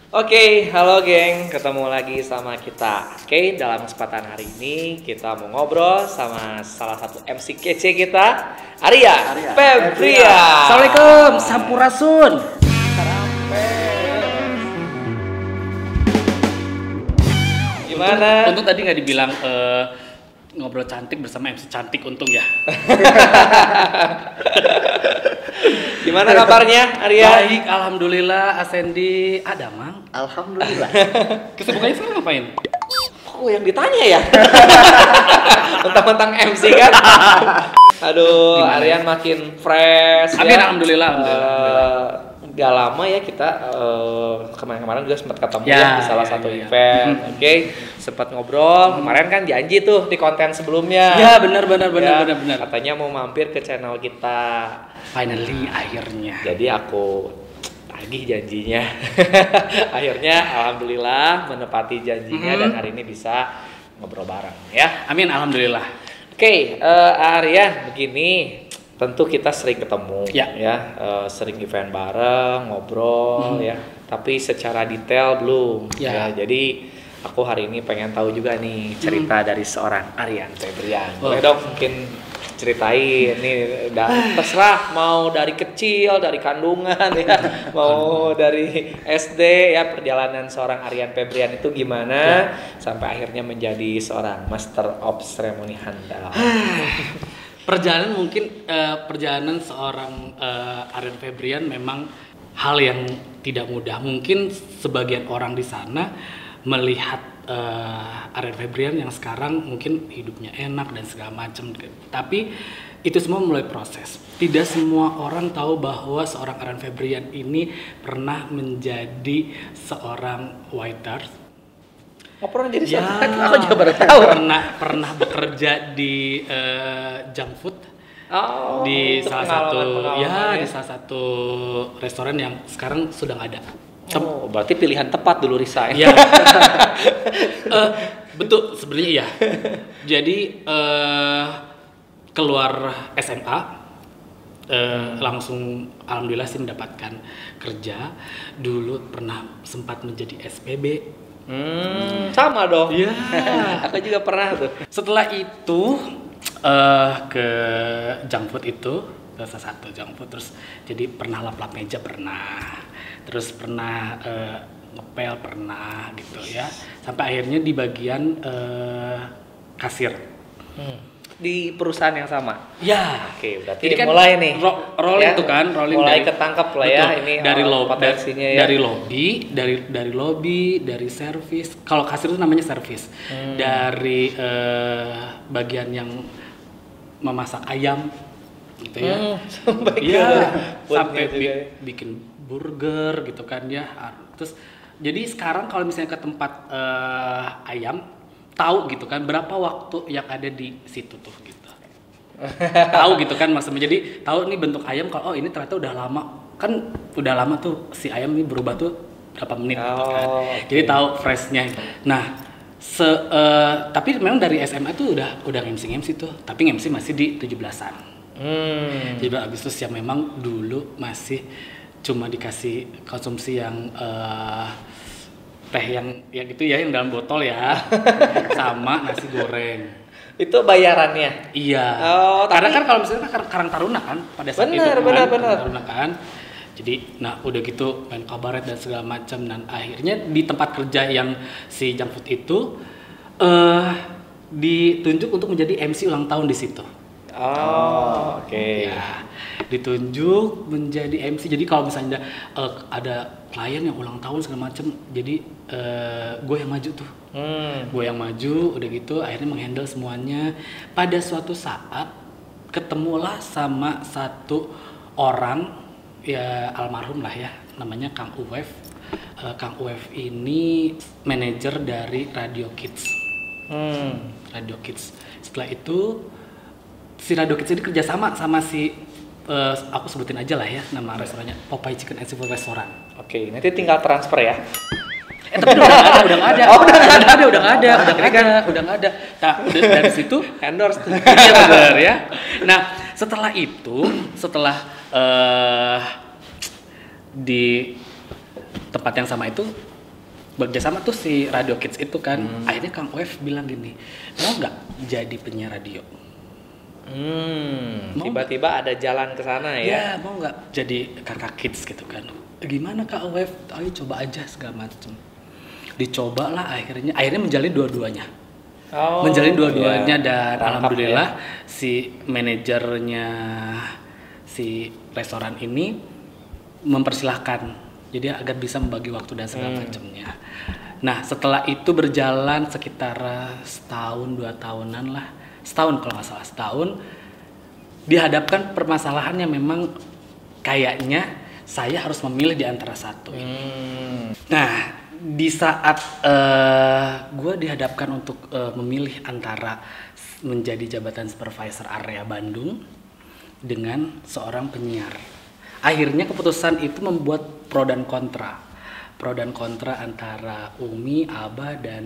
Oke, halo geng, ketemu lagi sama kita. Oke, dalam kesempatan hari ini kita mau ngobrol sama salah satu MC kece kita, Arya Febria. Assalamualaikum, Sampurasun. Gimana? Untung tadi nggak dibilang ngobrol cantik bersama MC cantik, untung ya. Gimana kabarnya, Arya? Baik, alhamdulillah. Asendi ada, Mang. Alhamdulillah. Kesibukannya sekarang ngapain? Kok yang ditanya ya? Tentang MC kan? Aduh, Gimana? Aryan makin fresh. Amin, ya. alhamdulillah. Gak lama ya kita kemarin-kemarin juga sempat ketemu Ya, di salah ya, satu ya. event. Oke, sempat ngobrol. Kemarin kan janji tuh di konten sebelumnya. Ya, benar. Katanya mau mampir ke channel kita. Finally, akhirnya. Jadi aku tagih janjinya. Akhirnya alhamdulillah menepati janjinya dan hari ini bisa ngobrol bareng ya. Amin, alhamdulillah. Oke, Arya, begini, tentu kita sering ketemu, Ya. sering event bareng, ngobrol, ya. Tapi secara detail belum, Ya. Jadi aku hari ini pengen tahu juga nih cerita dari seorang Aryan Febrian. Oh. Boleh dong, mungkin ceritain nih, terserah mau dari kecil, dari kandungan ya, mau dari SD ya, perjalanan seorang Aryan Febrian itu gimana sampai akhirnya menjadi seorang Master of Ceremony handal. Perjalanan seorang Aryan Febrian memang hal yang tidak mudah. Mungkin sebagian orang di sana melihat Aryan Febrian yang sekarang mungkin hidupnya enak dan segala macam. Tapi itu semua mulai proses. Tidak semua orang tahu bahwa seorang Aryan Febrian ini pernah menjadi seorang waiter. Oh, pernah jadi Ya, aku juga baru tahu. Pernah bekerja di junk food. Oh, Di untuk salah pengalaman-pengalaman di salah satu restoran yang sekarang sudah nggak ada. Oh, berarti pilihan tepat dulu resign. Iya. Betul, sebenarnya iya. Jadi keluar SMA langsung alhamdulillah sih mendapatkan kerja. Dulu pernah sempat menjadi SPB. Sama dong. Iya. Aku juga pernah tuh. Setelah itu ke junk food itu, ke salah satu junk food, terus jadi pernah lap-lap meja pernah. Terus pernah ngepel pernah gitu ya, sampai akhirnya di bagian kasir Di perusahaan yang sama. ya. Oke, berarti Jadi kan mulai nih. rolling Ya, tuh kan, rolling mulai dari, ketangkap lah ya betul, ini dari potensinya ya. dari lobby, dari servis. Kalau kasir itu namanya servis. Dari bagian yang memasak ayam gitu ya. Sampai ke Iya, foodnya sampai juga ya. bikin burger gitu kan ya. Terus jadi sekarang kalau misalnya ke tempat ayam, tahu gitu kan berapa waktu yang ada di situ tuh gitu. Tahu gitu kan maksudnya, jadi tahu nih bentuk ayam, kalau ini ternyata udah lama, kan udah lama tuh si ayam ini berubah tuh berapa menit gitu kan. oke. Jadi tahu freshnya. Nah, tapi memang dari SMA tuh udah MC tuh, tapi MC masih di 17-an. 17 Agustus yang memang dulu masih cuma dikasih konsumsi yang teh yang ya gitu ya, yang dalam botol ya, sama nasi goreng. Itu bayarannya. Iya. Oh, Karena tapi- kan kalau misalnya Karang Taruna kan pada saat itu Benar, kan, benar. Karang Taruna kan. Jadi, nah udah gitu main kabaret dan segala macam, dan akhirnya di tempat kerja yang si junk food itu ditunjuk untuk menjadi MC ulang tahun di situ. Oh, oke. Ya, ditunjuk menjadi MC. Jadi kalau misalnya ada klien yang ulang tahun segala macam, jadi gue yang maju tuh. Gue yang maju, udah gitu akhirnya menghandle semuanya. Pada suatu saat ketemulah sama satu orang, ya almarhum lah ya, namanya Kang Uwef. Kang Uwef ini manajer dari Radio Kids. Radio Kids. Setelah itu si Radio Kids ini kerjasama sama si aku sebutin aja lah ya nama restorannya, Popeye Chicken and Seafood Restaurant. Oke, nanti tinggal transfer ya. Tapi udah nggak ada. Nah, udah dari situ Endorse tuh. iya benar ya. Nah, setelah itu, di tempat yang sama itu bekerjasama tuh si Radio Kids itu kan. Akhirnya Kang Wef bilang gini, mau nggak jadi penyiar radio? Tiba-tiba ada jalan ke sana ya? Ya, mau nggak jadi kakak kids gitu kan? Gimana Kak Wef? Ayo coba aja segala macem. Dicobalah akhirnya menjalin dua-duanya. Menjalin dua-duanya dan alhamdulillah si manajernya si restoran ini mempersilahkan. Jadi agar bisa membagi waktu dan segala macamnya. Nah, setelah itu berjalan sekitar setahun 2 tahunan lah. Setahun kalau nggak salah, setahun dihadapkan permasalahannya memang kayaknya saya harus memilih di antara satu. Nah, di saat gue dihadapkan untuk memilih antara menjadi jabatan supervisor area Bandung dengan seorang penyiar. Akhirnya keputusan itu membuat pro dan kontra antara Umi, Abah, dan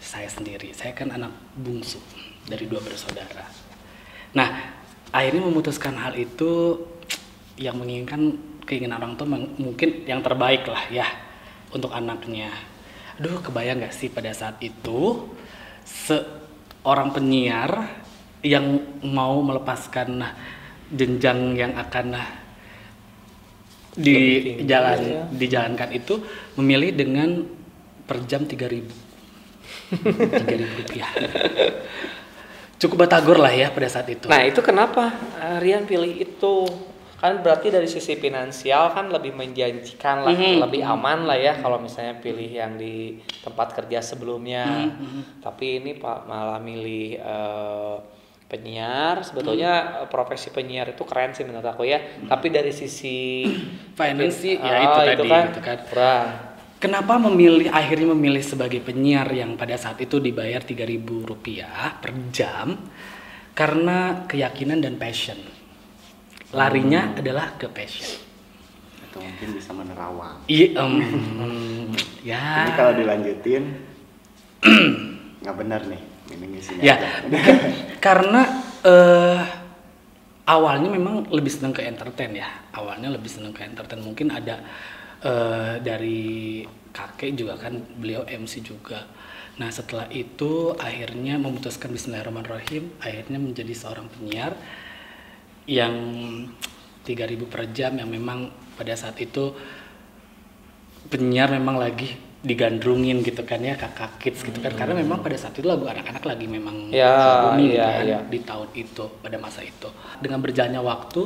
saya sendiri. Saya kan anak bungsu dari 2 bersaudara. Nah, akhirnya memutuskan hal itu yang menginginkan keinginan orang tua mungkin yang terbaik lah ya untuk anaknya. Aduh, kebayang gak sih pada saat itu seorang penyiar yang mau melepaskan jenjang yang akan dijalankan itu memilih dengan per jam 3.000 rupiah. Cukup batagor lah ya pada saat itu. Nah, itu kenapa Rian pilih itu? Kan berarti dari sisi finansial kan lebih menjanjikan lah, lebih aman lah ya kalau misalnya pilih yang di tempat kerja sebelumnya. Tapi ini Pak malah milih penyiar. Sebetulnya profesi penyiar itu keren sih menurut aku ya. Tapi dari sisi finance ya itu kan kurang. Kenapa akhirnya memilih sebagai penyiar yang pada saat itu dibayar 3.000 rupiah per jam? Karena keyakinan dan passion. Larinya adalah ke passion. Atau mungkin bisa menerawang. Iya, ya. Ini kalau dilanjutin nggak benar nih, ini ngisinya. Ya, karena awalnya memang lebih senang ke entertain ya. Mungkin ada dari kakek juga kan, beliau MC juga. Nah, setelah itu akhirnya memutuskan bismillahirrahmanirrahim, akhirnya menjadi seorang penyiar yang 3.000 per jam, yang memang pada saat itu penyiar memang lagi digandrungin gitu kan ya, kakak kids gitu kan, karena memang pada saat itu lagu anak-anak lagi memang booming di tahun itu, pada masa itu. Dengan berjalannya waktu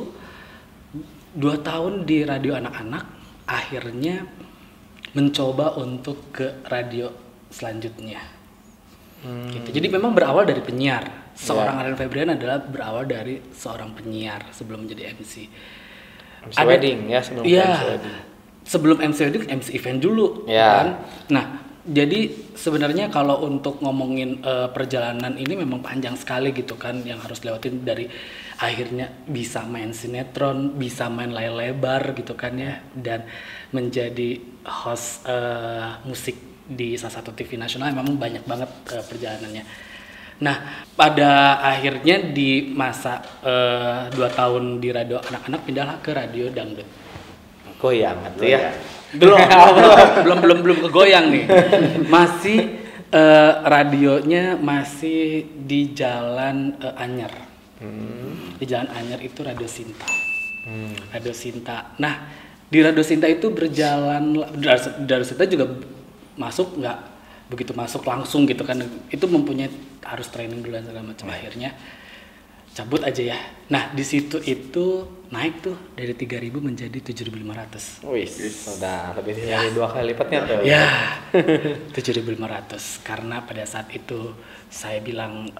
2 tahun di radio anak-anak, akhirnya mencoba untuk ke radio selanjutnya. Gitu. Jadi memang berawal dari penyiar. Seorang Aryan Febrian adalah berawal dari seorang penyiar sebelum menjadi MC. MC wedding ya, sebelum MC wedding. Sebelum MC wedding, MC event dulu kan. Nah, jadi sebenarnya kalau untuk ngomongin perjalanan ini memang panjang sekali gitu kan, yang harus lewatin dari akhirnya bisa main sinetron, bisa main layar lebar gitu kan ya, dan menjadi host musik di salah satu TV nasional. Memang banyak banget perjalanannya. Nah, pada akhirnya di masa 2 tahun di radio anak-anak, pindahlah ke radio dangdut. Goyang gitu ya. belum kegoyang nih. Masih radionya masih di Jalan Anyar. Di Jalan Anyar itu Radio Sinta. Radio Sinta. Nah, di Radio Sinta itu berjalan, Radio Sinta juga masuk nggak begitu masuk langsung gitu kan, itu mempunyai harus training dulu dan segala macam. Akhirnya cabut aja ya. Nah, di situ itu naik tuh dari 3.000 menjadi 7.500. Wih, sudah lebih dari 2 kali lipatnya tuh. Ya, 7.500. Karena pada saat itu saya bilang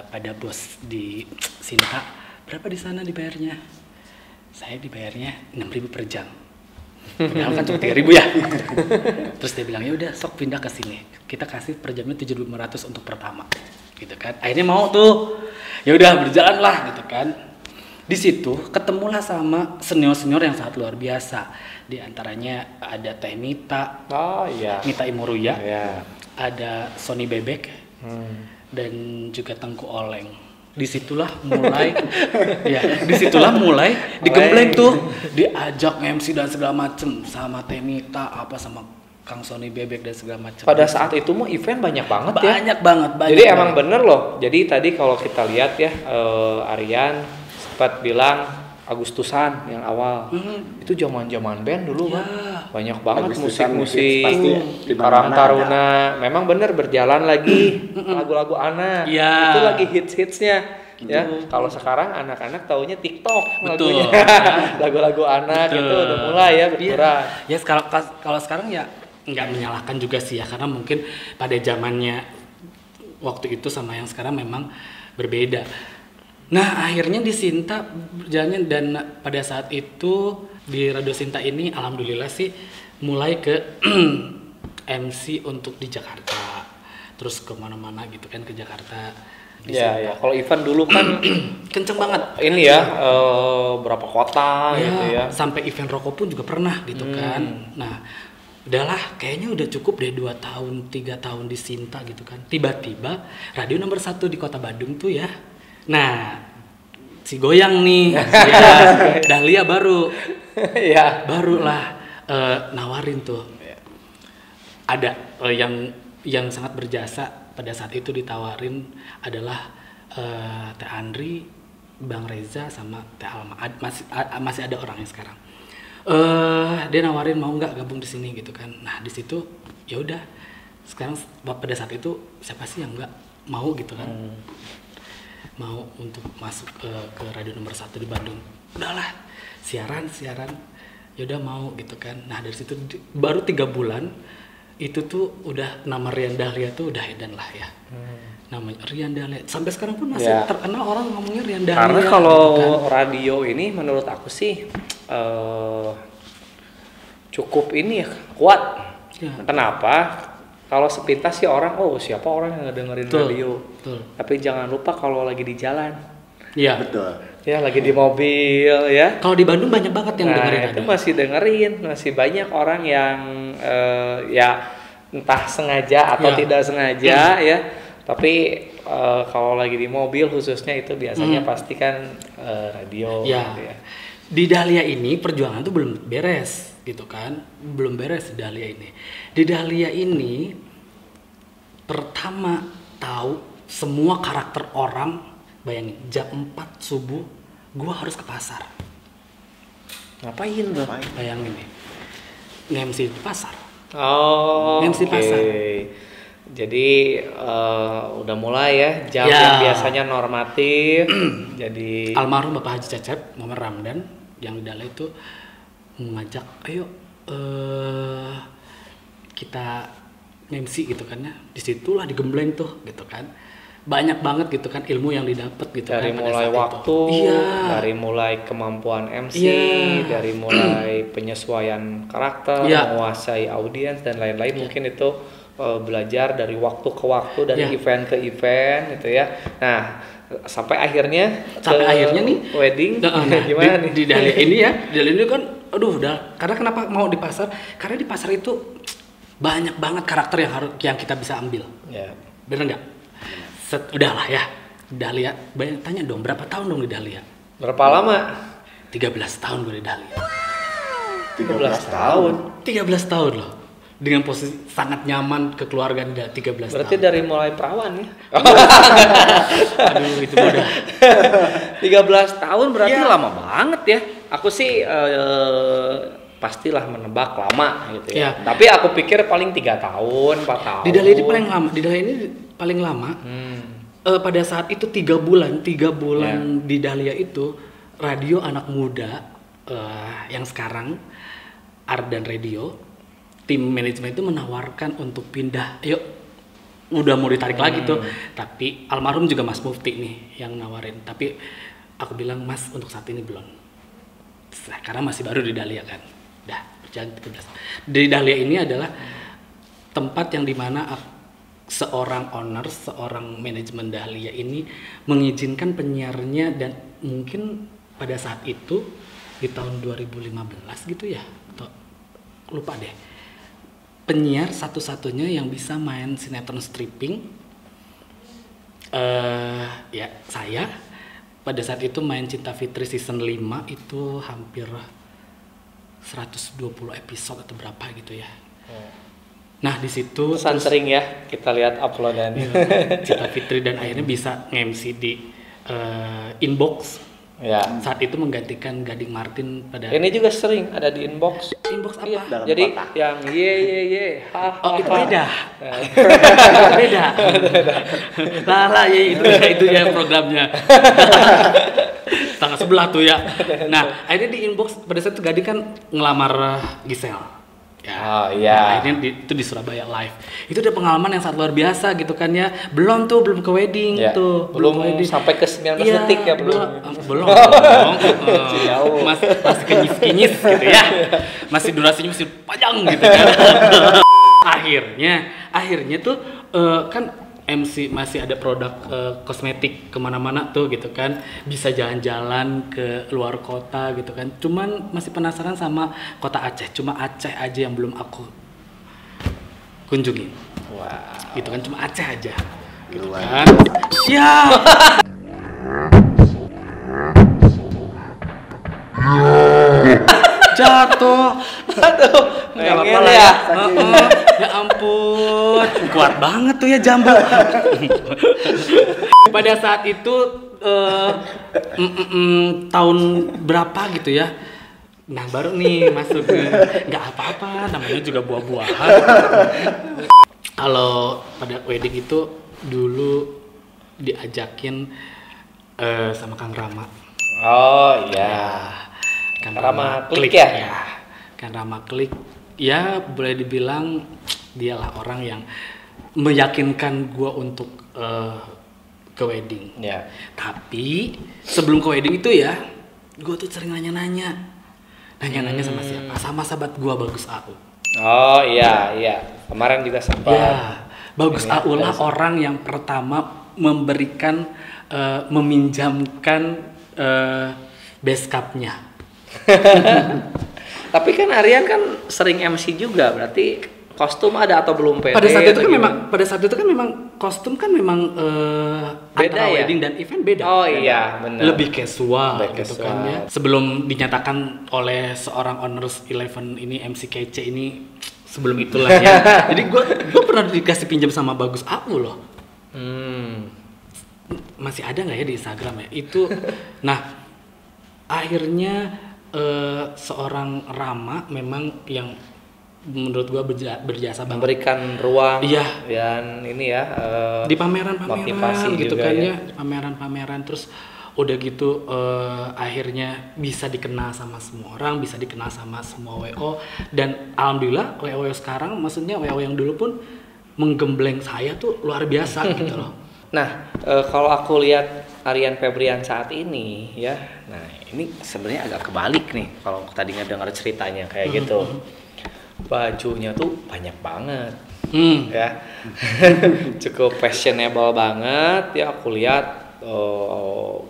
pada bos di Sinta, berapa di sana dibayarnya? Saya dibayarnya 6.000 per jam. Padahal kan cuma 3.000 ya. Terus dia bilang, ya udah sok pindah ke sini. Kita kasih per jamnya 7.500 untuk pertama. Gitu kan. Akhirnya mau tuh. Ya udah berjalan lah gitu kan. Di situ ketemulah sama senior-senior yang sangat luar biasa. Di antaranya ada Teh Mita. Oh iya. Mita Imuruya. Iya. Ada Sony Bebek. Dan juga Tengku Oleng. Disitulah mulai digembleng tuh, diajak MC dan segala macem sama Temita, apa sama Kang Sony Bebek dan segala macam. Pada saat itu mah event banyak banget ya. Banyak banget. Jadi emang bener loh. Jadi tadi kalau kita lihat ya, Aryan sempat bilang Agustusan yang awal. Itu zaman-zaman band dulu kan. Banyak banget Agustusan musik-musik. pasti Karang Taruna. Memang bener berjalan lagi lagu-lagu anak. Ya. Itu lagi hits-hitsnya. Ya, kalau sekarang anak-anak taunya TikTok Betul. lagunya. Lagu-lagu anak itu udah mulai ya berkurang. Ya kalau sekarang ya nggak menyalahkan juga sih ya, karena mungkin pada zamannya waktu itu sama yang sekarang memang berbeda. Nah akhirnya di Sinta berjalannya, dan pada saat itu di Radio Sinta ini alhamdulillah sih mulai ke MC untuk di Jakarta, terus kemana-mana gitu kan, ke Jakarta. Ya, kalau event dulu kan kenceng banget. Ini ya, berapa kota gitu ya. Sampai event rokok pun juga pernah gitu kan. Nah, udahlah kayaknya udah cukup deh 2 tahun, 3 tahun di Sinta gitu kan. Tiba-tiba radio nomor 1 di Kota Bandung tuh ya. Nah, si Goyang nih, Dahlia baru. Ya. Barulah nawarin tuh. Ada yang sangat berjasa pada saat itu ditawarin adalah Teh Andri, Bang Reza sama Teh Alma. Masih ada orangnya sekarang. Dia nawarin mau nggak gabung di sini gitu kan. Nah di situ ya udah. Sekarang pada saat itu siapa sih yang nggak mau gitu kan? Mau untuk masuk ke radio nomor 1 di Bandung. Udahlah siaran. Ya udah mau gitu kan. Nah dari situ baru 3 bulan. Itu tuh udah nama Rian Dahlia tuh udah edan lah ya. Namanya Rian Dahlia. Sampai sekarang pun masih terkenal orang ngomongnya Rian Dahlia. Karena kalau gitu kan. radio ini menurut aku sih cukup ini ya, kuat. Ya. Kenapa? Kalau sepintas sih orang, siapa orang yang dengerin radio. Betul. Tapi jangan lupa kalau lagi di jalan. Iya. Betul. Ya lagi di mobil ya. Kalau di Bandung banyak banget yang dengerin Itu radio. masih dengerin, masih banyak orang yang ya entah sengaja atau tidak sengaja ya. Tapi kalau lagi di mobil khususnya itu biasanya pasti kan radio. Ya. Gitu ya. Di Dahlia ini perjuangan tuh belum beres gitu kan. Belum beres di Dahlia ini. Di Dahlia ini pertama tahu semua karakter orang. Bayangin jam 4 subuh gua harus ke pasar. Ngapain tuh? Bayangin nih. Nge-MC di pasar. Oh, MC pasar. Jadi udah mulai ya jam yang biasanya normatif. Jadi almarhum Bapak Haji Cecep Muhammad Ramdan yang di Dahlia itu mengajak, ayo kita MC gitu kan ya. Disitulah digembleng tuh gitu kan. Banyak banget gitu kan ilmu yang didapat gitu dari kan, mulai waktu, dari mulai kemampuan MC, dari mulai penyesuaian karakter, menguasai audiens dan lain-lain. Mungkin itu belajar dari waktu ke waktu, dari event ke event gitu ya. Nah, sampai akhirnya nih wedding gimana nih? Di Dahlia ini ya, di Dahlia ini kan udah karena kenapa mau di pasar? Karena di pasar itu banyak banget karakter yang kita bisa ambil. Ya. Bener nggak? Udahlah ya, Dahlia. Tanya dong, berapa tahun dong di Dahlia? Berapa lama? 13 tahun gue di Dahlia. 13 tahun? 13 tahun loh. Dengan posisi sangat nyaman kekeluargaan 13 tahun. Berarti dari mulai perawan ya? Aduh, itu udah. 13 tahun berarti lama banget ya. Aku sih pastilah menebak lama gitu ya. Tapi aku pikir paling 3 tahun, 4 tahun. Di Dahlia ini paling lama. Di Dahlia ini paling lama. Pada saat itu 3 bulan di Dahlia itu radio anak muda yang sekarang Ardan Radio, tim manajemen itu menawarkan untuk pindah. Yuk, udah mau ditarik lagi tuh. Tapi almarhum juga Mas Mufti nih yang nawarin. Tapi aku bilang, Mas untuk saat ini belum. Karena masih baru di Dahlia kan. Dah berjalan 13. Di Dahlia ini adalah tempat yang dimana seorang owner, seorang manajemen Dahlia ini mengizinkan penyiarnya, dan mungkin pada saat itu di tahun 2015 gitu ya, atau lupa deh, penyiar satu-satunya yang bisa main sinetron stripping ya saya. Pada saat itu main Cinta Fitri season 5 itu hampir 120 episode atau berapa gitu ya. Nah di situ pesan sering ya kita lihat uploadan Cita Fitri dan akhirnya bisa nge-MC di Inbox. ya. Saat itu menggantikan Gading Martin pada Ini juga sering ada di inbox. Inbox apa? Iya. Dalam Jadi kotak. yang ye ha ha. Oh itu ha. beda. Nah, Beda. Lah itu ya programnya. Tanggal sebelah tuh ya. Nah, akhirnya di Inbox pada saat itu Gading kan ngelamar Gisel. Ya. Oh, iya. Nah, akhirnya itu di Surabaya live. Itu udah pengalaman yang sangat luar biasa gitu kan ya. Belum ke wedding Ya, tuh. belum ke wedding. sampai ke 19 Iya, detik ya belum. Belum. Jauh. Masih kinyis-kinyis gitu ya. Masih durasinya masih panjang gitu kan. akhirnya tuh kan MC masih ada produk kosmetik kemana-mana tuh gitu kan, bisa jalan-jalan ke luar kota gitu kan. Cuman masih penasaran sama kota Aceh, cuma Aceh aja yang belum aku kunjungi. Wow. Gitu kan, cuma Aceh aja gitu Luar kan. Ya. Jatuh. Aduh, Nggak apa-apa pengen lah ya. Heeh. Ya ampun, kuat banget tuh ya jambu. Pada saat itu tahun berapa gitu ya? Nah baru nih masuk nih. Nggak apa-apa, namanya juga buah-buahan. Kalau pada wedding itu dulu diajakin sama Kang Rama. Oh iya. Kang Rama Klik ya? Kang Rama Klik. Ya boleh dibilang dialah orang yang meyakinkan gua untuk ke wedding. Ya. Tapi sebelum ke wedding itu ya, gua tuh sering nanya-nanya sama siapa? Sama sahabat gua Bagus Au. Oh iya. Kemarin juga sempat. Ya, Bagus Ini Au lah ada- orang yang pertama memberikan meminjamkan base cup-nya. Tapi kan Aryan kan sering MC juga, berarti kostum ada atau belum pede? Pada saat itu atau kan gimana? pada saat itu kan memang kostum kan memang Beda antara ya? wedding dan event beda. Oh iya, benar. Lebih casual Lebih gitu casual. kan ya. Sebelum dinyatakan oleh seorang Owners Eleven ini MC Kece ini sebelum itulah ya. Jadi gua pernah dikasih pinjam sama Bagus Au loh. Masih ada nggak ya di Instagram ya? Itu nah akhirnya seorang Rama memang yang menurut gua berjasa banget Memberikan ruang Iya. dan ini ya di pameran-pameran motivasi gitu juga kan ya. ya, pameran-pameran terus udah gitu akhirnya bisa dikenal sama semua orang, bisa dikenal sama semua WO dan alhamdulillah WO sekarang maksudnya WO yang dulu pun menggembleng saya tuh luar biasa gitu loh. Nah, kalau aku lihat Aryan Febrian saat ini ya, nah ini sebenarnya agak kebalik nih kalau tadinya dengar ceritanya kayak gitu. Bajunya tuh banyak banget. Ya. Cukup fashionable banget ya, aku lihat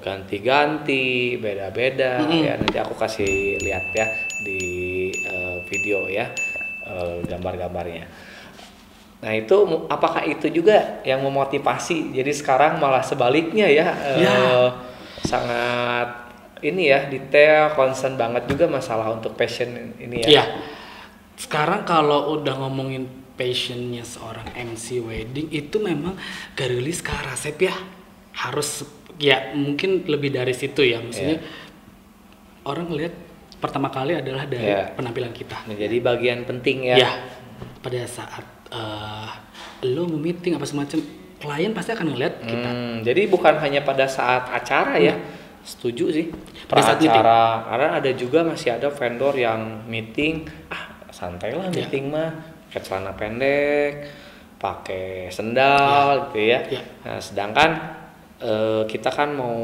ganti-ganti, beda-beda ya. Nanti aku kasih lihat ya di video ya gambar-gambarnya. Nah itu apakah itu juga yang memotivasi? Jadi sekarang malah sebaliknya ya, sangat ini ya detail, concern banget juga masalah untuk passion ini ya. Iya. Sekarang kalau udah ngomongin passionnya seorang MC wedding itu memang garilis ke arah resep ya. Harus ya mungkin lebih dari situ ya. Maksudnya orang ngelihat pertama kali adalah dari penampilan kita. Menjadi bagian penting ya. Ya. Pada saat lo meeting apa semacam, klien pasti akan ngeliat kita. Jadi bukan hanya pada saat acara ya. Setuju sih. Pada saat Acara, karena ada juga masih ada vendor yang meeting, santai lah meeting mah, pakai celana pendek, pakai sendal gitu ya. Nah, sedangkan kita kan mau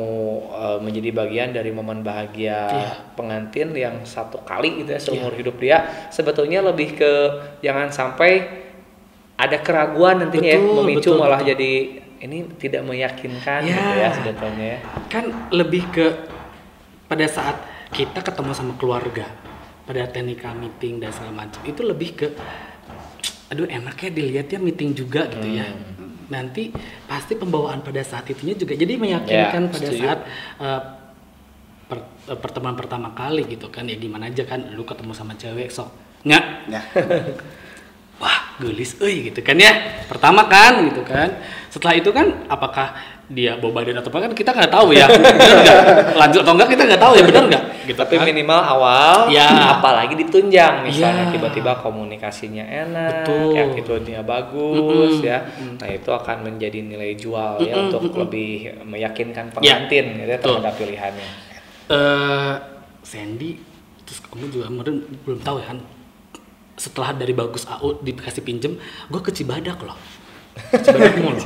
menjadi bagian dari momen bahagia pengantin yang satu kali gitu ya seumur hidup dia. Sebetulnya lebih ke jangan sampai ada keraguan nantinya ya, memicu malah jadi ini tidak meyakinkan gitu ya sebetulnya ya. Kan lebih ke pada saat kita ketemu sama keluarga pada technical meeting dan segala macam itu lebih ke aduh enaknya dilihatnya meeting juga gitu ya. Nanti pasti pembawaan pada saat itunya juga jadi meyakinkan pada saat pertemuan pertama kali gitu kan ya, gimana aja kan lu ketemu sama cewek sok nggak wah gelis gitu kan ya. Pertama kan gitu kan. Setelah itu kan apakah dia bawa badan atau apa kan kita nggak tahu ya. Bener nggak? Lanjut atau enggak kita nggak tahu ya, bener nggak? Gitu. Tapi kan? minimal awal, Ya. apalagi ditunjang misalnya Ya. tiba-tiba komunikasinya enak, Betul. attitude-nya bagus ya. Nah itu akan menjadi nilai jual ya untuk lebih meyakinkan pengantin gitu ya, terhadap pilihannya. Sandy, terus kamu juga kemarin belum tahu ya kan? Setelah dari Bagus AU dikasih pinjem, gue ke Cibadak loh. Cibadak Mall.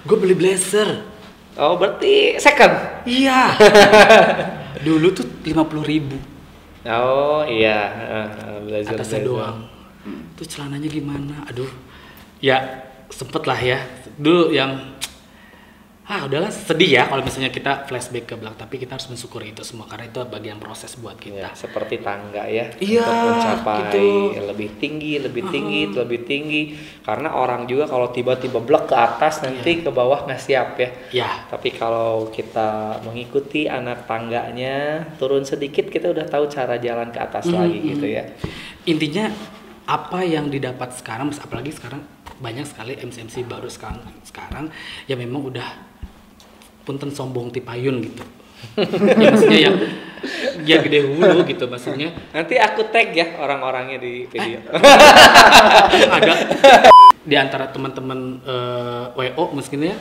Gue beli blazer. Oh berarti second? Iya. Dulu tuh 50.000 Oh iya, atasnya doang. Tuh celananya gimana? Aduh, ya sempet lah ya. Dulu yang udahlah sedih ya kalau misalnya kita flashback ke belakang. Tapi kita harus mensyukuri itu semua karena itu bagian proses buat Ya, kita. seperti tangga ya, Iya, untuk mencapai gitu. lebih tinggi. Karena orang juga kalau tiba-tiba blek ke atas nanti ke bawah nggak siap ya. Ya, Tapi kalau kita mengikuti anak tangganya, turun sedikit kita udah tahu cara jalan ke atas lagi gitu ya. intinya apa yang didapat sekarang, apalagi sekarang banyak sekali MC baru sekarang yang memang udah punten sombong tipayun gitu. Ya maksudnya ya gede hulu gitu maksudnya. Nanti aku tag ya orang-orangnya di video. Ada di antara teman-teman WO mungkin ya,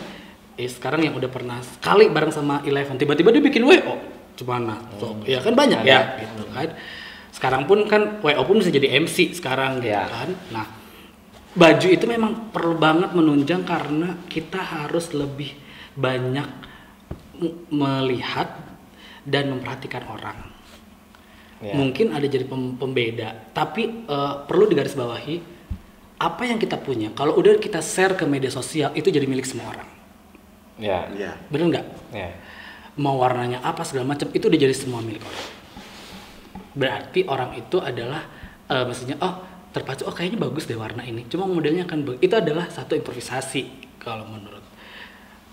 sekarang yang udah pernah sekali bareng sama Eleven tiba-tiba dia bikin WO gimana ya kan banyak ya gitu kan. Sekarang pun kan WO pun bisa jadi MC sekarang gitu kan. Nah baju itu memang perlu banget menunjang karena kita harus lebih banyak melihat dan memperhatikan orang. Mungkin ada jadi pembeda, tapi perlu digarisbawahi apa yang kita punya. Kalau udah kita share ke media sosial itu jadi milik semua orang. Ya. Bener nggak? Ya. Mau warnanya apa segala macam itu udah jadi semua milik orang. Berarti orang itu adalah maksudnya terpacu kayaknya bagus deh warna ini. Cuma modelnya kan itu adalah satu improvisasi kalau menurut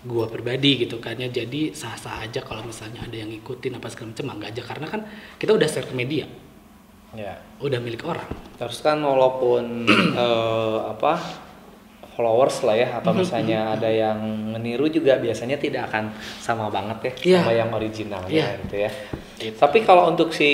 gua pribadi gitu kan ya. Jadi sah-sah aja kalau misalnya ada yang ngikutin apa segala macam, enggak aja karena kan kita udah share ke media. Ya. Udah milik orang. Terus kan walaupun followers lah ya atau misalnya ada yang meniru juga biasanya tidak akan sama banget ya sama yang originalnya gitu ya. Tapi kalau untuk si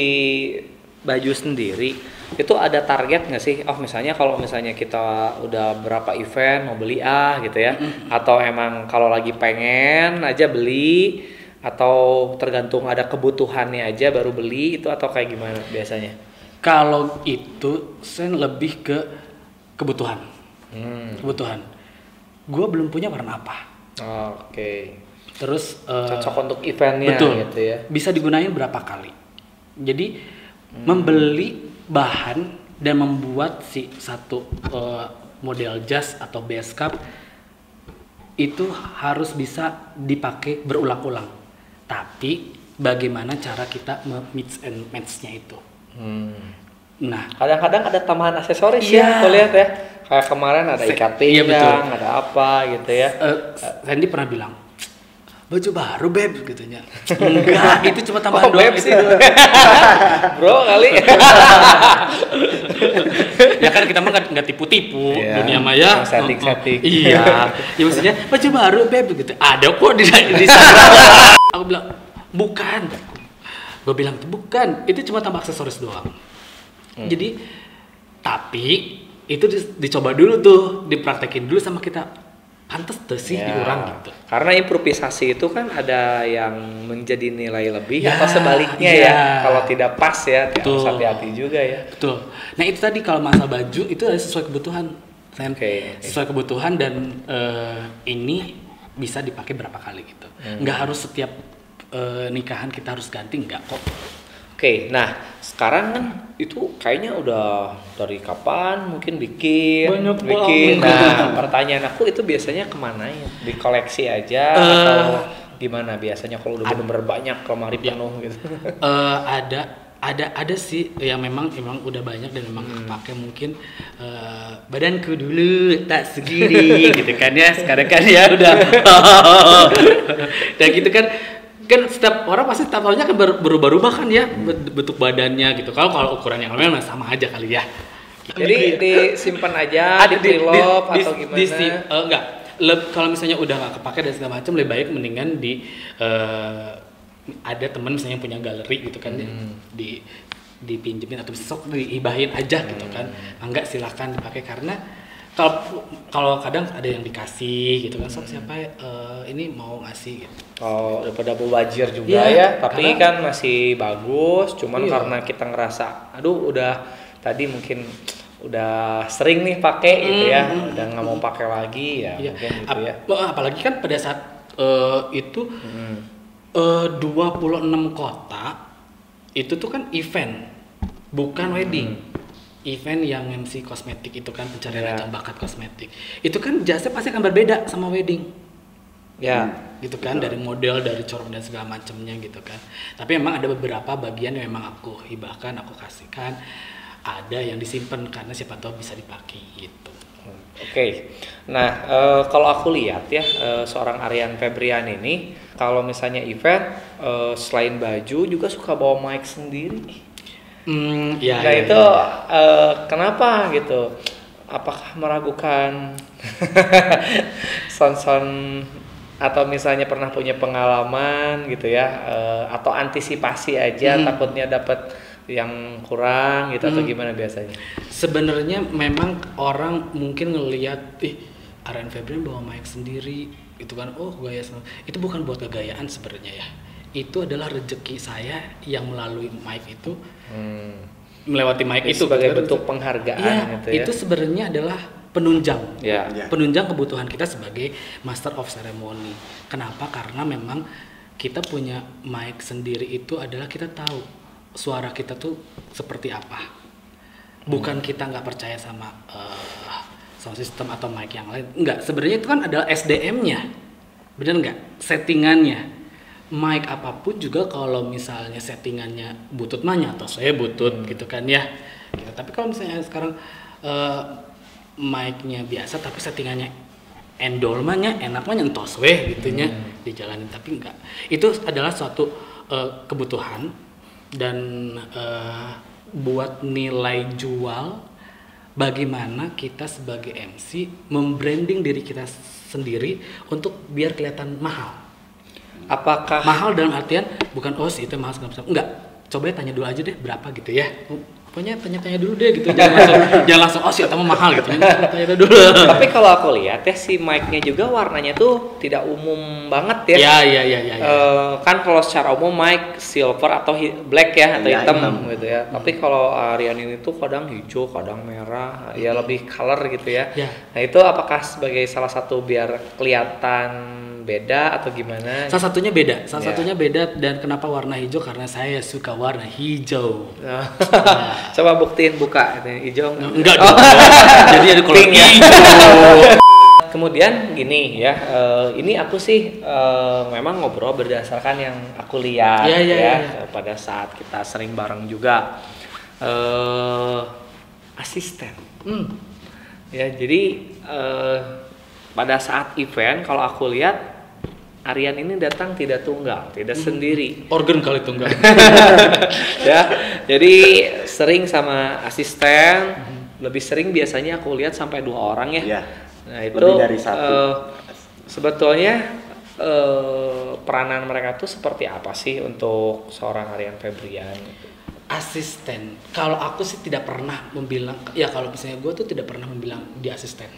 baju sendiri itu ada target nggak sih? Misalnya kalau misalnya kita udah berapa event mau beli gitu ya, atau emang kalau lagi pengen aja beli, atau tergantung ada kebutuhannya aja baru beli itu, atau kayak gimana biasanya? Kalau itu saya lebih ke kebutuhan. Kebutuhan. Gue belum punya warna apa. Oke. Terus cocok untuk eventnya gitu ya. Bisa digunain berapa kali. Jadi membeli bahan dan membuat si satu model jas atau base cap itu harus bisa dipakai berulang-ulang. Tapi bagaimana cara kita mix and match-nya itu. Nah, kadang-kadang ada tambahan aksesoris ya, aku lihat ya. Kayak kemarin ada ikat pinggang, ada apa gitu ya. Sandy pernah bilang, baju baru beb gitunya. Enggak, itu cuma tambahan beb doang sih. Bro kali. Ya kan kita mah nggak tipu-tipu dunia maya. Setting. Iya. Ya maksudnya baju baru beb gitu. Ada kok di sana. Aku bilang bukan. Gue bilang bukan. Itu cuma tambah aksesoris doang. Jadi tapi itu dicoba dulu tuh, dipraktekin dulu sama kita. Pantes tuh sih diurang gitu. Karena improvisasi itu kan ada yang menjadi nilai lebih atau sebaliknya ya. Kalau tidak pas ya, harus hati-hati juga ya. Betul. Nah itu tadi kalau masalah baju itu ada sesuai kebutuhan. Sesuai kebutuhan dan ini bisa dipakai berapa kali gitu. Nggak harus setiap nikahan kita harus ganti, nggak kok. Oke, nah sekarang kan itu kayaknya udah dari kapan mungkin bikin. Nah pertanyaan aku itu biasanya kemana ya? Dikoleksi aja atau gimana biasanya kalau udah bener-bener banyak lemari penuh gitu? Ada sih yang memang udah banyak dan memang kepake mungkin badanku dulu tak segini gitu kan ya, sekarang kan ya udah dan gitu kan setiap orang pasti setiap tahunnya kan berubah-ubah kan ya bentuk badannya gitu. Kalau ukuran yang lain sama aja kali ya Jadi disimpan aja, di pre-love atau gimana? Enggak. Kalau misalnya udah nggak kepake dan segala macam, lebih baik mendingan ada teman misalnya yang punya galeri gitu kan, dipinjemin atau sok diibahin aja gitu kan. Enggak, silahkan dipakai, karena kalau kadang ada yang dikasih gitu kan, sok siapa ini mau ngasih gitu. Oh, daripada bawajir juga ya, tapi karena, kan masih bagus, cuman karena kita ngerasa aduh udah tadi mungkin udah sering nih pakai gitu ya, udah nggak mau pakai lagi ya, mungkin gitu ya. Apalagi kan pada saat itu 26 kota itu tuh kan event, bukan wedding. Event yang MC kosmetik itu kan, pencarian ajang bakat kosmetik. Itu kan jasnya pasti akan berbeda sama wedding. Ya, gitu kan, dari model, dari corak dan segala macamnya gitu kan. Tapi memang ada beberapa bagian yang memang aku hibahkan, aku kasihkan. Ada yang disimpan karena siapa tahu bisa dipakai gitu. Oke. Nah, kalau aku lihat ya, seorang Aryan Febrian ini kalau misalnya event selain baju juga suka bawa mic sendiri. Itu kenapa gitu? Apakah meragukan son atau misalnya pernah punya pengalaman gitu ya, atau antisipasi aja takutnya dapat yang kurang gitu atau gimana biasanya? Sebenarnya memang orang mungkin ngelihat Aryan Febrian bawa mic sendiri itu kan, gaya itu bukan buat kegayaan sebenarnya ya. Itu adalah rezeki saya yang melalui mic itu, melewati mic itu sebagai bentuk penghargaan gitu ya. Itu sebenarnya adalah penunjang, penunjang kebutuhan kita sebagai master of ceremony. Kenapa? Karena memang kita punya mic sendiri itu adalah kita tahu suara kita tuh seperti apa. Bukan kita nggak percaya sama sound system atau mic yang lain. Enggak, sebenarnya itu kan adalah SDM-nya. Benar nggak? Settingannya. Mic apapun juga kalau misalnya settingannya butut atau saya butut gitu kan ya. Gitu. Tapi kalau misalnya sekarang mic-nya biasa tapi settingannya endol enaknya entos gitunya dijalanin, tapi enggak. Itu adalah suatu kebutuhan dan buat nilai jual bagaimana kita sebagai MC membranding diri kita sendiri untuk biar kelihatan mahal. Apakah mahal dalam artian bukan itu mahal segala macam, enggak, coba tanya dulu aja deh berapa gitu ya, pokoknya tanya dulu deh gitu, jangan langsung itu mah mahal gitu, tanya dulu. Tapi kalau aku lihat ya si mic-nya juga warnanya tuh tidak umum banget ya. Iya. Kan kalau secara umum mic silver atau black ya atau hitam gitu ya. Tapi kalau Aryan ini tuh kadang hijau, kadang merah, ya lebih color gitu ya. Nah itu apakah sebagai salah satu biar kelihatan beda atau gimana? Salah satunya beda dan kenapa warna hijau, karena saya suka warna hijau. Coba buktiin, buka hijau. Enggak dong. Jadi ada kolor hijau. Kemudian gini ya, ini aku sih memang ngobrol berdasarkan yang aku lihat pada saat kita sering bareng juga. Asisten. Ya, jadi pada saat event kalau aku lihat Aryan ini datang tidak tunggal, tidak sendiri. Organ kali tunggal. Ya, jadi sering sama asisten. Lebih sering biasanya aku lihat sampai 2 orang ya. Nah itu lebih dari 1. Sebetulnya peranan mereka tuh seperti apa sih untuk seorang Aryan Febrian? Asisten. Kalau aku sih tidak pernah membilang, ya kalau misalnya gue tuh tidak pernah membilang dia asisten.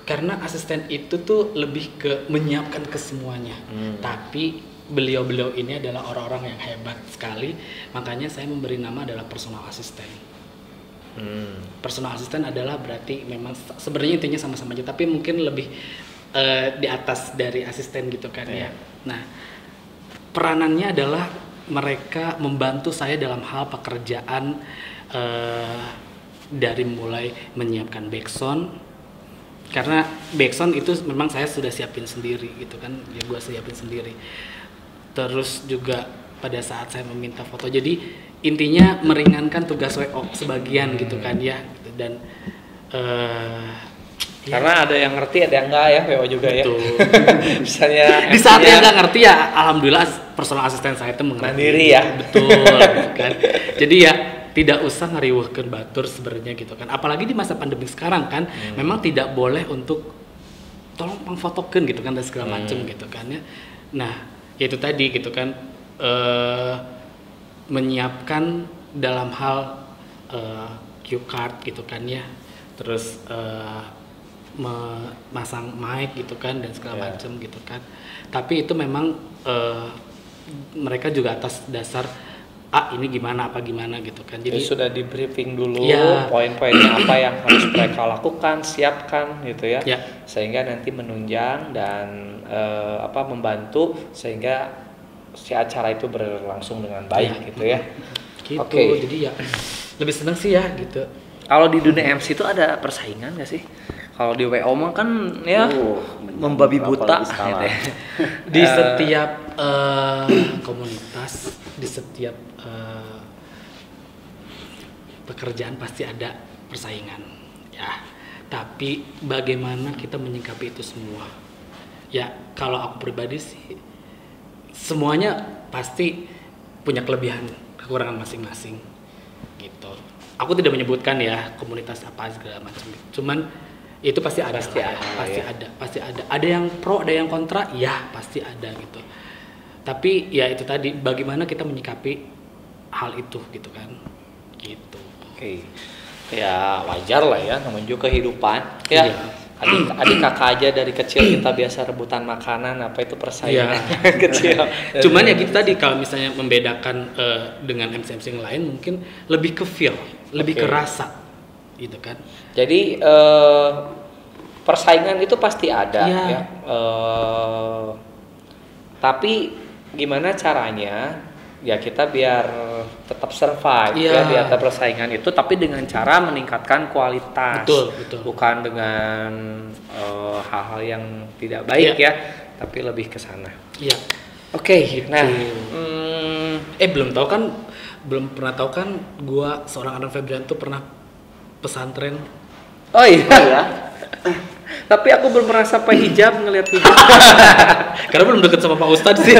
Karena asisten itu tuh lebih ke menyiapkan ke semuanya. Tapi beliau-beliau ini adalah orang-orang yang hebat sekali, makanya saya memberi nama adalah personal assistant. Personal assistant adalah berarti memang sebenarnya intinya sama-sama aja, tapi mungkin lebih di atas dari asisten gitu kan ya. Nah, peranannya adalah mereka membantu saya dalam hal pekerjaan, dari mulai menyiapkan backsound. Karena backsound itu memang saya sudah siapin sendiri gitu kan, ya gue siapin sendiri. Terus juga pada saat saya meminta foto, jadi intinya meringankan tugas WO sebagian gitu kan ya. Dan karena ada yang ngerti, ada yang enggak ya WO juga. Betul. Ya. Misalnya di saat yang nggak ngerti ya alhamdulillah personal asisten saya itu mengerti. Mandiri ya. Betul gitu kan. Jadi ya tidak usah ngeriweuhkeun batur sebenarnya gitu kan. Apalagi di masa pandemi sekarang kan, memang tidak boleh untuk tolong pangfotokeun gitu kan dan segala macem gitu kan ya. Nah, itu tadi gitu kan menyiapkan dalam hal cue card gitu kan ya. Terus memasang mic gitu kan dan segala macem gitu kan. Tapi itu memang mereka juga atas dasar ini gimana gitu kan. Jadi sudah di briefing dulu poin-poinnya apa yang harus mereka lakukan, siapkan gitu ya. Sehingga nanti menunjang dan membantu sehingga si acara itu berlangsung dengan baik gitu ya. Gitu. Jadi ya lebih senang sih ya gitu. Kalau di dunia MC itu ada persaingan nggak sih? Kalau di WO mah kan ya membabi buta gitu ya. Di setiap komunitas, di setiap pekerjaan pasti ada persaingan ya. Tapi bagaimana kita menyikapi itu semua? Ya kalau aku pribadi sih semuanya pasti punya kelebihan kekurangan masing-masing gitu. Aku tidak menyebutkan ya komunitas apa segala macam. Cuman itu pasti ada, pasti ada. Ada yang pro, ada yang kontra, ya pasti ada gitu. Tapi ya itu tadi, bagaimana kita menyikapi hal itu gitu kan, gitu. Oke. Ya wajar lah ya, namanya juga kehidupan. Ya. Adik kakak aja dari kecil kita biasa rebutan makanan, apa itu persaingan kecil. Cuman ya gitu tadi, kalau misalnya membedakan dengan MC yang lain mungkin lebih ke feel, lebih ke rasa gitu kan. Jadi persaingan itu pasti ada ya. Tapi gimana caranya ya kita biar tetap survive ya di atas persaingan itu, tapi dengan cara meningkatkan kualitas. Betul. Bukan dengan hal-hal yang tidak baik ya, tapi lebih ke sana. Iya. Oke. Gitu. Nah, belum pernah tahu kan gua seorang Aryan Febrian tuh pernah pesantren. Oh iya. Tapi aku belum pernah sampai hijab, ngelihat hijab. Karena belum deket sama Pak Ustadz sih.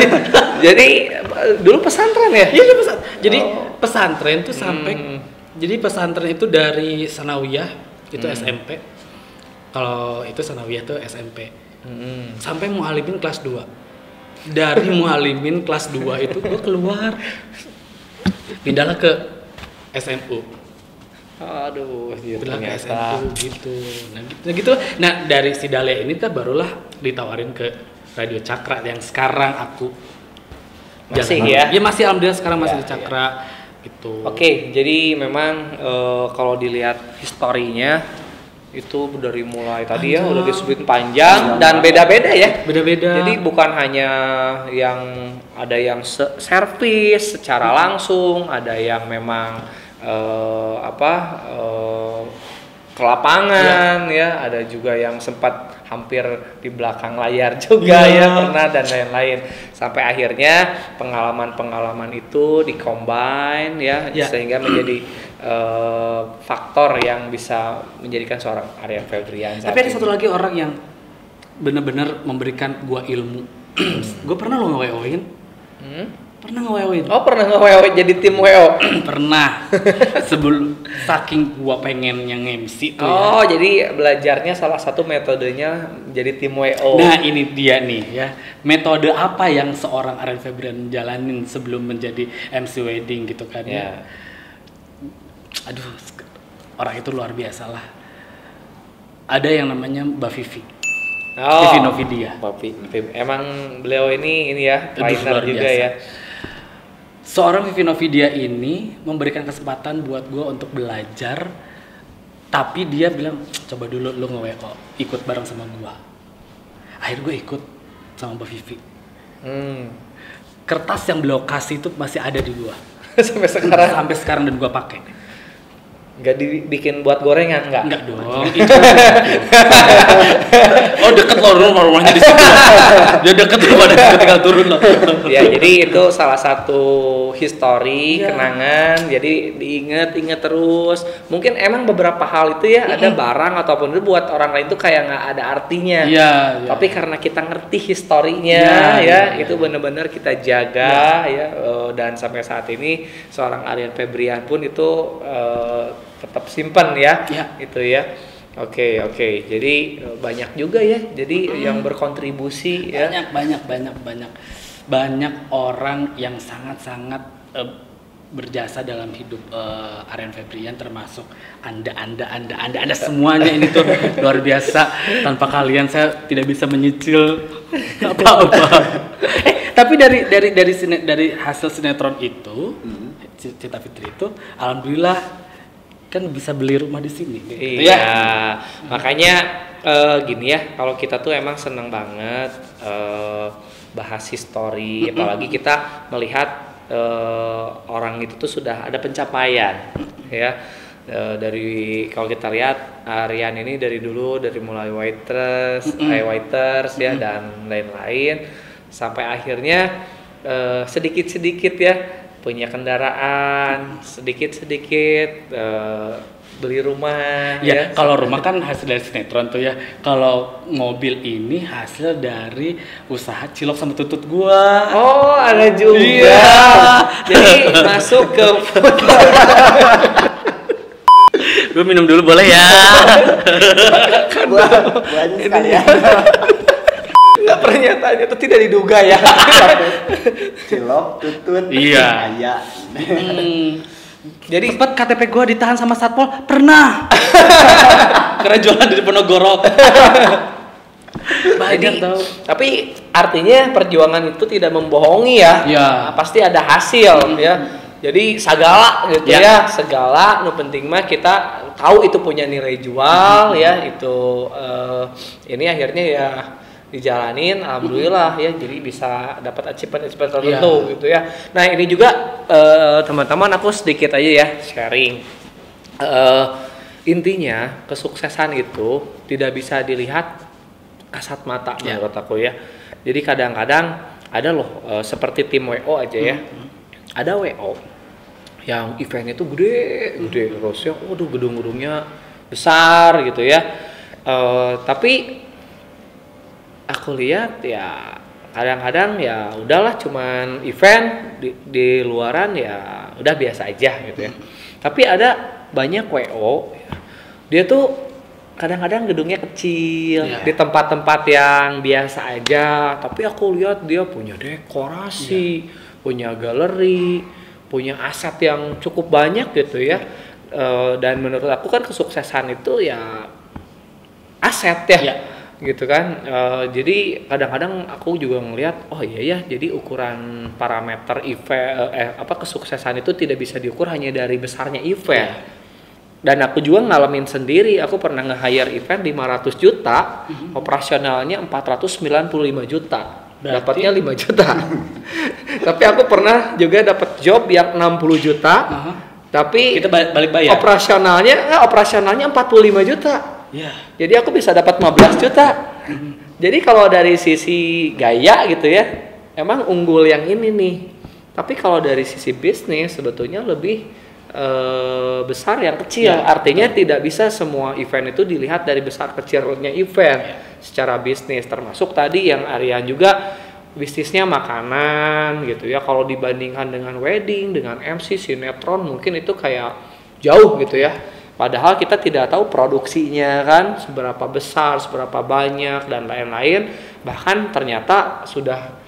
Jadi dulu pesantren ya? Iya, pesantren. Jadi pesantren tuh sampai jadi pesantren itu dari sanawiyah itu SMP. Kalau itu sanawiyah tuh SMP. Sampai mualimin kelas 2. Dari mualimin kelas 2 itu gua keluar. Pindahlah ke SMU. Aduh, ternyata gitu. Nah, dari si Dalia ini kan barulah ditawarin ke Radio Cakra yang sekarang aku masih ya. Ya masih, alhamdulillah sekarang masih di Cakra gitu. Oke, jadi memang kalau dilihat historinya itu dari mulai tadi ya udah disebutin panjang dan beda-beda ya. Beda-beda. Jadi bukan hanya yang ada yang servis secara langsung, ada yang memang ke lapangan ya, ada juga yang sempat hampir di belakang layar juga ya pernah, dan lain-lain, sampai akhirnya pengalaman itu dikombine ya sehingga menjadi faktor yang bisa menjadikan seorang Aryan Febrian. Tapi ada satu lagi orang yang benar-benar memberikan gua ilmu. Gua pernah lo nge-WO-in. Pernah nge-WO-in. Oh, pernah nge-WO jadi tim WO. Pernah. Sebelum saking gua pengen yang MC tuh jadi belajarnya salah satu metodenya jadi tim WO. Nah, ini dia nih ya. Metode apa yang seorang Aryan Febrian jalanin sebelum menjadi MC wedding gitu kan ya. Aduh, orang itu luar biasa lah. Ada yang namanya Mbak Vivi. Vivi Novidia. Emang beliau ini ya, trainer juga ya. Seorang Vivi Novidia ini memberikan kesempatan buat gue untuk belajar, tapi dia bilang coba dulu lu nge-WO, ikut bareng sama gue. Akhirnya gue ikut sama Mbak Vivi. Kertas yang beliau kasih itu masih ada di gue sampai sekarang dan gue pakai. Nggak dibikin buat gorengan nggak? Enggak dong. Oh deket loh rumahnya di situ. Dia deket loh, pada situ tinggal turun loh. Ya jadi itu salah satu histori kenangan. Jadi diinget terus. Mungkin emang beberapa hal itu ya ada barang ataupun itu buat orang lain tuh kayak nggak ada artinya. Iya. Tapi karena kita ngerti historinya itu benar-benar kita jaga dan sampai saat ini seorang Aryan Febrian pun itu tetap simpan itu ya. Oke. Jadi banyak juga ya. Jadi yang berkontribusi banyak orang yang sangat berjasa dalam hidup Aryan Febrian, termasuk anda semuanya ini tuh luar biasa. Tanpa kalian saya tidak bisa menyicil apa-apa. Tapi dari hasil sinetron itu, Cinta Fitri itu, alhamdulillah kan bisa beli rumah di sini. Gitu. Iya. Makanya gini ya, kalau kita tuh emang seneng banget bahas histori, apalagi kita melihat orang itu tuh sudah ada pencapaian, ya. Dari kalau kita lihat Aryan ini dari dulu, dari mulai waiters ya dan lain-lain sampai akhirnya sedikit-sedikit ya punya kendaraan, sedikit-sedikit beli rumah. Ya, kalau rumah kan hasil dari sinetron tuh ya. Kalau mobil ini hasil dari usaha cilok sama tutut gua. Oh, ada juga. Iya. Jadi masuk ke Gue minum dulu boleh ya? Gua aja sekalian. Nggak, pernyataannya itu tidak diduga ya. Cilok, tutut, Iya. ayah. Jadi sempat KTP gue ditahan sama satpol, pernah. Karena jualan di Ponorogo. Jadi, tapi artinya perjuangan itu tidak membohongi ya. Ya. Pasti ada hasil ya. Jadi segala gitu ya, segala nu penting mah kita tahu itu punya nilai jual ya, itu ini akhirnya ya dijalanin, alhamdulillah ya, jadi bisa dapat achievement tertentu gitu ya. Nah ini juga teman-teman aku sedikit aja ya sharing. Intinya kesuksesan itu tidak bisa dilihat kasat mata menurut aku ya. Jadi kadang-kadang ada loh seperti tim WO aja ya. Ada WO yang eventnya tuh gede terus ya, waduh gedung-gedungnya besar gitu ya. Tapi aku lihat ya kadang-kadang ya udahlah cuman event di luaran ya udah biasa aja gitu ya. Tapi ada banyak WO dia tuh kadang-kadang gedungnya kecil di tempat-tempat yang biasa aja, tapi aku lihat dia punya dekorasi, punya galeri, punya aset yang cukup banyak gitu ya. Dan menurut aku kan kesuksesan itu ya aset ya. Gitu kan. Jadi kadang-kadang aku juga ngelihat oh iya ya, jadi ukuran parameter event kesuksesan itu tidak bisa diukur hanya dari besarnya event. Dan aku juga ngalamin sendiri, aku pernah nge-hire event 500 juta, operasionalnya 495 juta. Dapatnya 5 juta. Tapi aku pernah juga dapat job yang 60 juta. Tapi kita balik bayar. Operasionalnya 45 juta. Jadi aku bisa dapat 15 juta. Jadi kalau dari sisi gaya gitu ya, emang unggul yang ini nih. Tapi kalau dari sisi bisnis sebetulnya lebih besar yang kecil. Artinya tidak bisa semua event itu dilihat dari besar kecilnya event secara bisnis. Termasuk tadi yang Aryan juga bisnisnya makanan gitu ya. Kalau dibandingkan dengan wedding, dengan MC, sinetron mungkin itu kayak jauh gitu ya. Padahal kita tidak tahu produksinya kan seberapa besar, seberapa banyak dan lain-lain. Bahkan ternyata sudah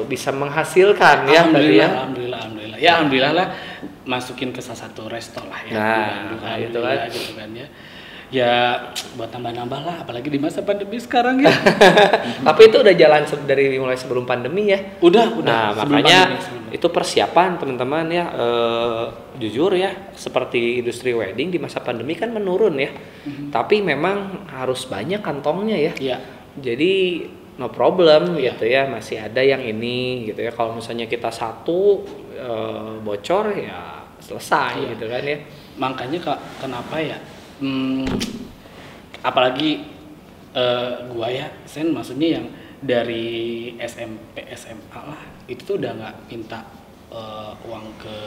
bisa menghasilkan ya. Alhamdulillah. Ya alhamdulillah lah masukin ke salah satu resto lah ya. Nah, itu kan. Gitu kan ya. Ya buat nambah-nambah lah, apalagi di masa pandemi sekarang ya. Tapi itu udah jalan dari mulai sebelum pandemi ya. Udah. Nah makanya itu persiapan teman-teman ya. Jujur ya, seperti industri wedding di masa pandemi kan menurun ya. Tapi memang harus banyak kantongnya ya. Jadi no problem gitu ya, masih ada yang ini gitu ya. Kalau misalnya kita satu bocor ya selesai gitu kan ya. makanya kenapa ya apalagi gua ya Sen, maksudnya yang dari SMP SMA lah itu tuh udah nggak minta uang ke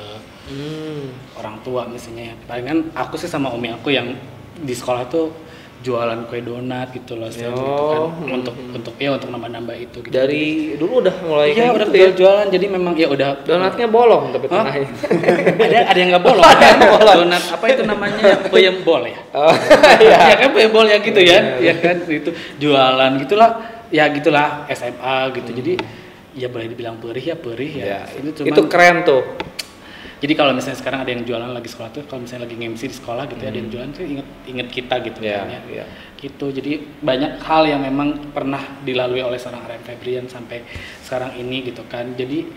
orang tua misalnya. Palingan aku sih sama umi aku yang di sekolah tuh jualan kue donat gitu loh, gitu kan, untuk nambah-nambah itu gitu. Dari dulu udah mulai iya, udah gitu ya? Jualan, jadi memang ya udah donatnya bolong tapi tengahnya. ada yang nggak bolong kan? Donat apa itu namanya, peyem bol ya? Iya kan, peyem bol ya gitu ya, ya kan itu jualan gitulah, ya gitulah SMA gitu. Jadi ya boleh dibilang perih ya. Itu keren tuh. Jadi kalau misalnya sekarang ada yang jualan lagi sekolah tuh, kalau misalnya lagi nge-MC di sekolah gitu ada yang jualan tuh inget kita gitu kan ya. Gitu. Jadi banyak hal yang memang pernah dilalui oleh seorang Aryan Febrian sampai sekarang ini gitu kan. Jadi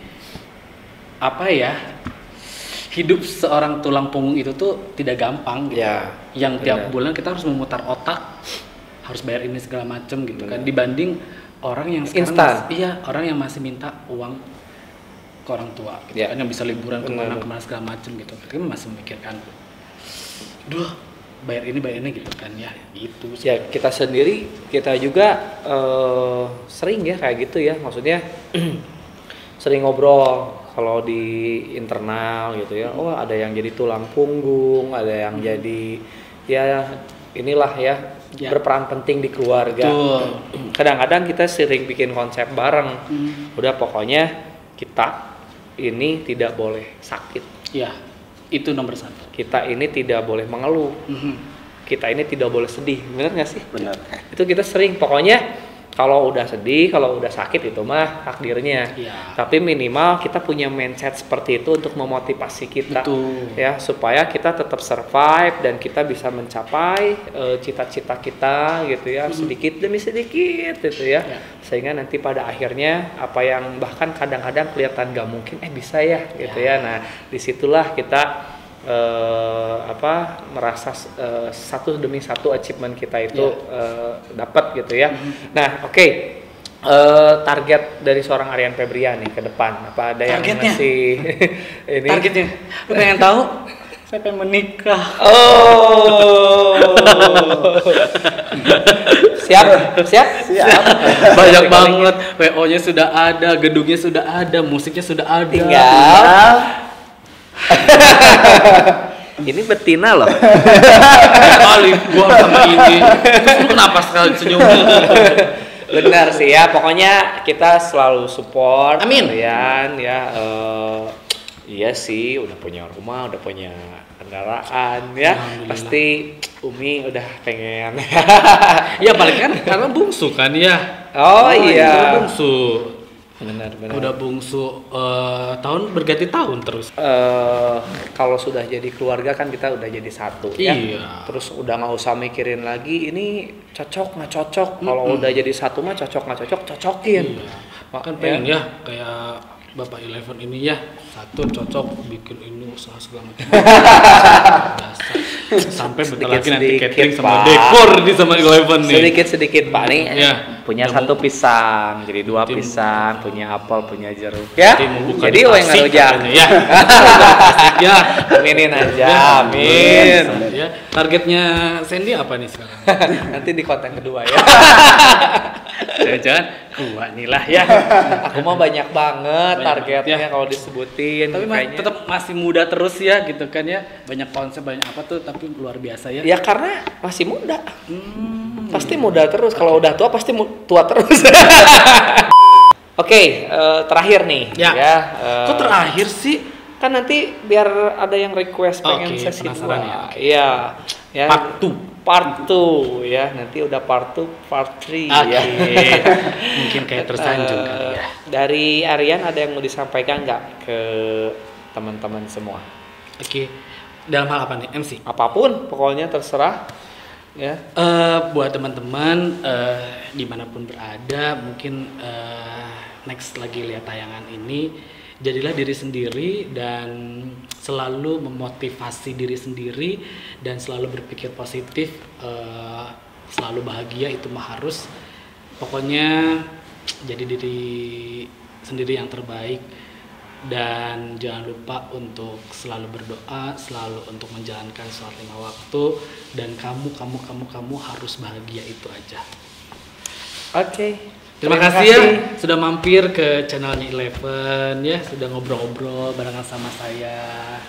apa ya? Hidup seorang tulang punggung itu tuh tidak gampang gitu. Yang tiap bulan kita harus memutar otak, harus bayar ini segala macem gitu kan. Dibanding orang yang sekarang orang yang masih minta uang ke orang tua gitu kan, yang bisa liburan kemana segala macem gitu, tapi masih memikirkan bayar ini gitu kan ya, gitu sih. Ya kita juga sering ya kayak gitu ya, maksudnya sering ngobrol kalau di internal gitu ya. Oh ada yang jadi tulang punggung, ada yang jadi ya inilah ya berperan penting di keluarga. Kadang-kadang kita sering bikin konsep bareng, udah pokoknya kita ini tidak boleh sakit. Ya, itu nomor 1. Kita ini tidak boleh mengeluh. Kita ini tidak boleh sedih. Benar nggak sih? Benar. Itu kita sering. Pokoknya kalau udah sedih, kalau udah sakit itu mah takdirnya. Tapi minimal kita punya mindset seperti itu untuk memotivasi kita. Ya, supaya kita tetap survive dan kita bisa mencapai cita-cita kita gitu ya, sedikit demi sedikit gitu ya. Sehingga nanti pada akhirnya apa yang bahkan kadang-kadang kelihatan gak mungkin bisa ya gitu ya. Nah, disitulah kita merasa satu demi satu achievement kita itu dapat gitu ya. Nah, oke. Target dari seorang Aryan Febrian nih ke depan, apa ada yang masih ini? Targetnya, lu pengen tahu? Saya pengen menikah. Siap. Banyak banget. WO-nya sudah ada, gedungnya sudah ada, musiknya sudah ada. Tinggal ini betina loh. Kali gua sama ini. Terus lu kenapa sekali senyum? Benar sih ya, pokoknya kita selalu support. Amin. Kalian ya. Iya sih, udah punya rumah, udah punya kendaraan ya. Pasti Umi udah pengen. Ya paling kan karena bungsu kan ya. Iya. Bungsu. Benar. Udah bungsu tahun berganti tahun terus. Kalau sudah jadi keluarga kan kita udah jadi satu ya. Terus udah nggak usah mikirin lagi ini cocok nggak cocok. Kalau udah jadi satu mah cocok nggak cocok cocokin. Makan pengen ya kayak Bapak Eleven ini ya, satu cocok bikin ini usaha segala macam. Sampai bentar lagi nanti catering sama dekor di sama Eleven nih. Sedikit Pak nih. Punya satu pisang, jadi 2 pisang, punya apel, punya jeruk. Ya. Jadi yang ngaruja. Ya. Aminin aja. Amin. Ya. Targetnya Sandy apa nih sekarang? Nanti di konten kedua ya. Jangan-jangan gua nih lah ya. Aku mau banyak banget targetnya kalau disebutin. Tapi tetap masih muda terus ya gitu kan ya. Banyak konsep, banyak apa tuh, tapi luar biasa ya. Ya karena masih muda. Pasti muda terus. Kalau udah tua pasti tua terus. Oke, terakhir nih. Kok terakhir sih? Kan nanti biar ada yang request pengen sesi 2. Iya. Ya. Part 2 ya, nanti udah part 2, part 3 ya. Mungkin kayak tersanjung kali ya. Dari Aryan ada yang mau disampaikan nggak ke teman-teman semua? Dalam hal apa nih, MC? Apapun, pokoknya terserah. Ya. Buat teman-teman dimanapun berada, mungkin next lagi lihat tayangan ini, jadilah diri sendiri dan selalu memotivasi diri sendiri dan selalu berpikir positif, selalu bahagia, itu mah harus. Pokoknya jadi diri sendiri yang terbaik. Dan jangan lupa untuk selalu berdoa, selalu untuk menjalankan sholat 5 waktu, dan kamu harus bahagia, itu aja. Oke. Terima kasih ya sudah mampir ke channelnya Eleven ya, sudah ngobrol-ngobrol barengan sama saya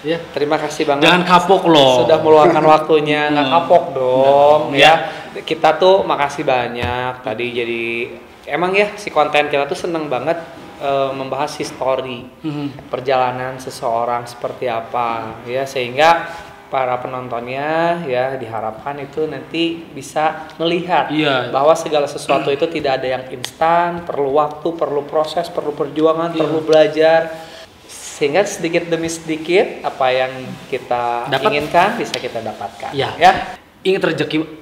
ya. Terima kasih banget. Jangan kapok loh. Sudah meluangkan waktunya, nggak kapok dong ya. Kita tuh makasih banyak tadi, jadi emang ya si konten kita tuh seneng banget membahas history perjalanan seseorang seperti apa ya, sehingga para penontonnya ya diharapkan itu nanti bisa melihat bahwa segala sesuatu itu tidak ada yang instan, perlu waktu, perlu proses, perlu perjuangan, perlu belajar, sehingga sedikit demi sedikit apa yang kita inginkan bisa kita dapatkan. Ya. Ingat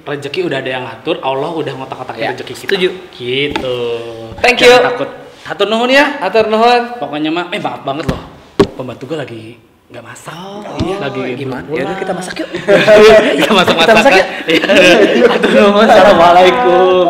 rezeki udah ada yang ngatur, Allah udah ngotak-ngotakin rezeki kita. Setuju. Gitu. Thank you. Jangan takut. Hatur nuhun ya. Hatur nuhun. Pokoknya mah maaf banget loh. Pembantu gue lagi nggak masak. Lagi gimana? Ya udah kita masak yuk. Kita masak yuk. Hatur nuhun. Assalamualaikum.